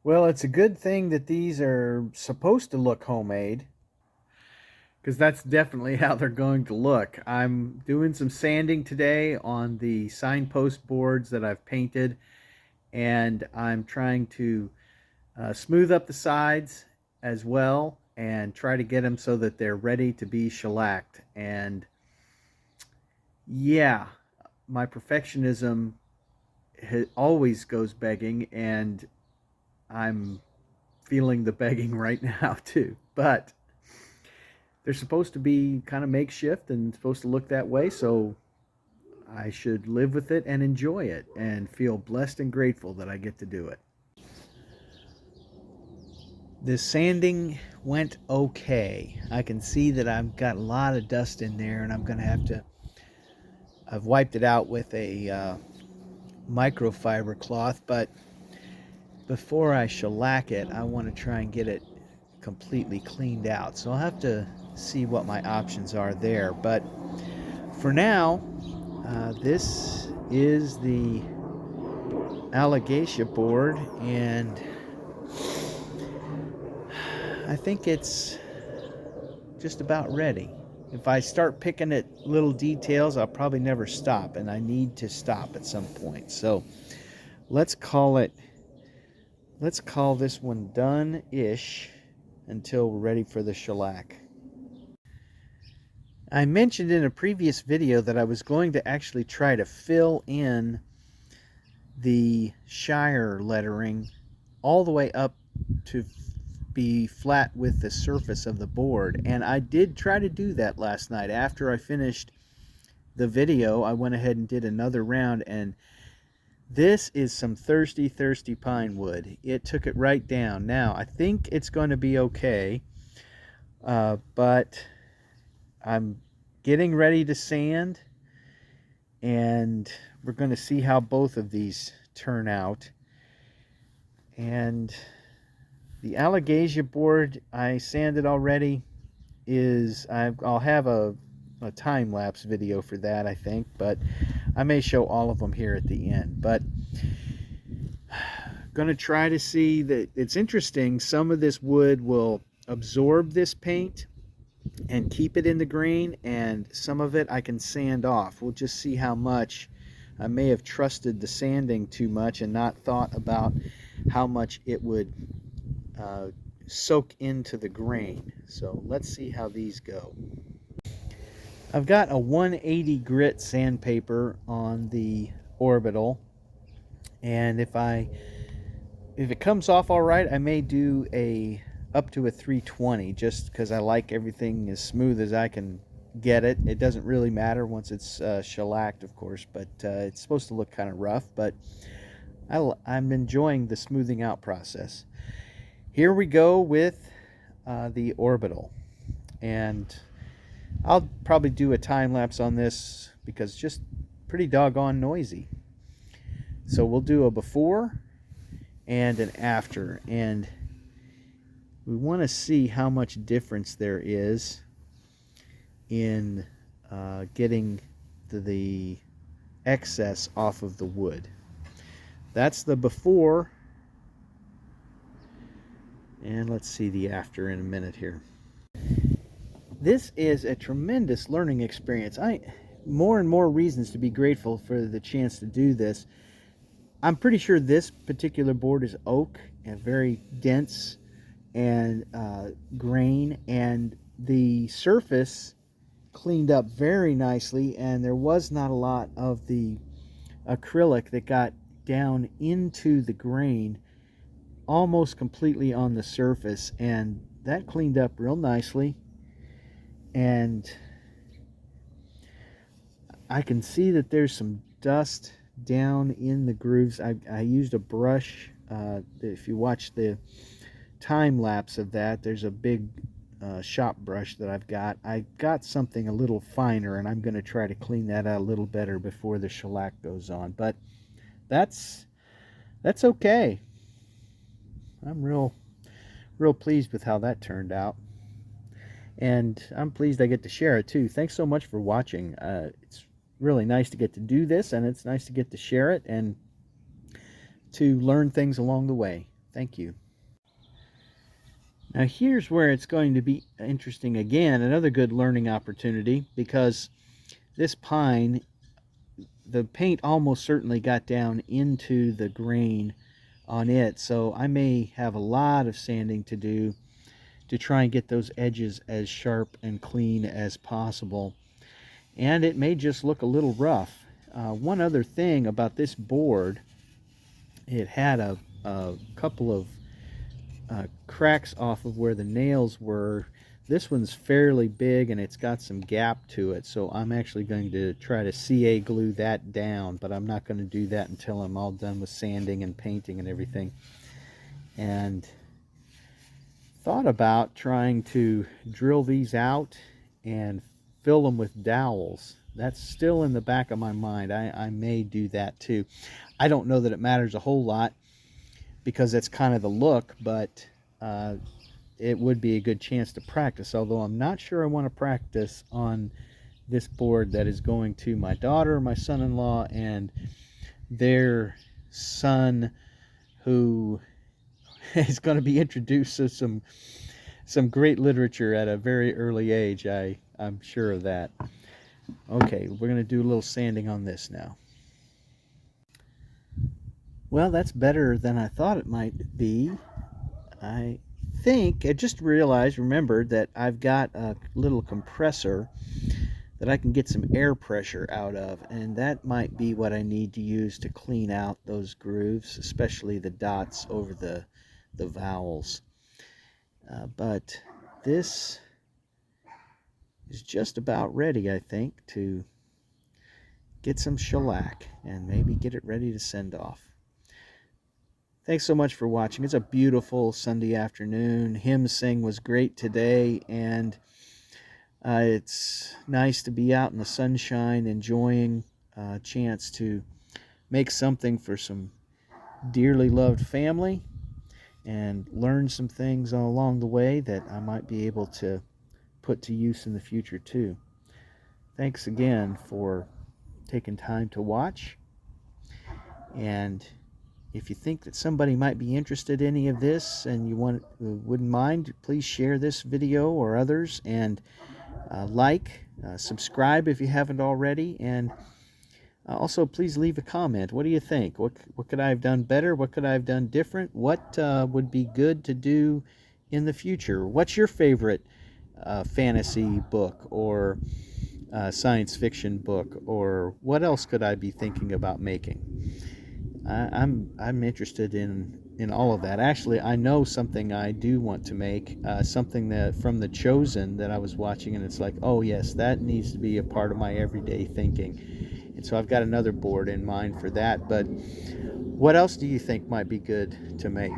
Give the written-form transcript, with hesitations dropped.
Well, it's a good thing that these are supposed to look homemade, because that's definitely how they're going to look. I'm doing some sanding today on the signpost boards that I've painted, and I'm trying to smooth up the sides as well and try to get them so that they're ready to be shellacked. And yeah, my perfectionism always goes begging, and I'm feeling the begging right now too. But they're supposed to be kind of makeshift and supposed to look that way, so I should live with it and enjoy it and feel blessed and grateful that I get to do it. The sanding went okay. I can see that I've got a lot of dust in there, and I'm going to have to. I've wiped it out with a microfiber cloth, but before I shellac it, I want to try and get it completely cleaned out. So I'll have to see what my options are there. But for now, this is the Allegacia board, and I think it's just about ready. If I start picking at little details, I'll probably never stop, and I need to stop at some point. So let's call this one done-ish until we're ready for the shellac. I mentioned in a previous video that I was going to actually try to fill in the Shire lettering all the way up to be flat with the surface of the board, and I did try to do that last night. After I finished the video, I went ahead and did another round, and this is some thirsty pine wood. It took it right down. Now I think it's going to be okay, but I'm getting ready to sand, and we're going to see how both of these turn out. And the Allegacia board I sanded already I'll have a time-lapse video for that, I think, but I may show all of them here at the end. But going to try to see that it's interesting. Some of this wood will absorb this paint and keep it in the grain, and some of it I can sand off. We'll just see how much. I may have trusted the sanding too much and not thought about how much it would soak into the grain. So let's see how these go. I've got a 180 grit sandpaper on the orbital, and if it comes off all right, I may do up to a 320, just because I like everything as smooth as I can get it. It doesn't really matter once it's shellacked, of course, but it's supposed to look kind of rough, but I'm enjoying the smoothing out process. Here we go with the orbital, and I'll probably do a time lapse on this because it's just pretty doggone noisy. So we'll do a before and an after, and we want to see how much difference there is in getting the excess off of the wood. That's the before, and let's see the after in a minute here. This is a tremendous learning experience. More and more reasons to be grateful for the chance to do this. I'm pretty sure this particular board is oak and very dense and grain, and the surface cleaned up very nicely, and there was not a lot of the acrylic that got down into the grain almost completely on the surface, and that cleaned up real nicely. And I can see that there's some dust down in the grooves. I used a brush. If you watch the time lapse of that, there's a big shop brush that I've got. I got something a little finer, and I'm going to try to clean that out a little better before the shellac goes on. But that's okay. I'm real pleased with how that turned out, and I'm pleased I get to share it too. Thanks so much for watching. It's really nice to get to do this, and it's nice to get to share it and to learn things along the way. Thank you. Now here's where it's going to be interesting again, another good learning opportunity, because this pine, the paint almost certainly got down into the grain on it, so I may have a lot of sanding to do to try and get those edges as sharp and clean as possible. And it may just look a little rough. One other thing about this board, it had a couple of cracks off of where the nails were. This one's fairly big and it's got some gap to it, so I'm actually going to try to CA glue that down, but I'm not going to do that until I'm all done with sanding and painting and everything. And thought about trying to drill these out and fill them with dowels. That's still in the back of my mind. I may do that too. I don't know that it matters a whole lot because that's kind of the look, but it would be a good chance to practice, although I'm not sure I want to practice on this board that is going to my daughter, my son-in-law, and their son, who is going to be introduced to some great literature at a very early age. I'm sure of that. Okay, we're going to do a little sanding on this now. Well, that's better than I thought it might be. I think I just remembered that I've got a little compressor that I can get some air pressure out of, and that might be what I need to use to clean out those grooves, especially the dots over the vowels. But this is just about ready, I think, to get some shellac and maybe get it ready to send off. Thanks so much for watching. It's a beautiful Sunday afternoon. Hymn sing was great today, and it's nice to be out in the sunshine enjoying a chance to make something for some dearly loved family and learn some things along the way that I might be able to put to use in the future too. Thanks again for taking time to watch, and if you think that somebody might be interested in any of this and you wouldn't mind, please share this video or others, and subscribe if you haven't already, and also please leave a comment. What do you think? What could I have done better? What could I have done different? What would be good to do in the future? What's your favorite fantasy book or science fiction book, or what else could I be thinking about making? I'm interested in all of that. Actually, I know something I do want to make, something that from The Chosen that I was watching, and it's like, oh yes, that needs to be a part of my everyday thinking. And so I've got another board in mind for that. But what else do you think might be good to make?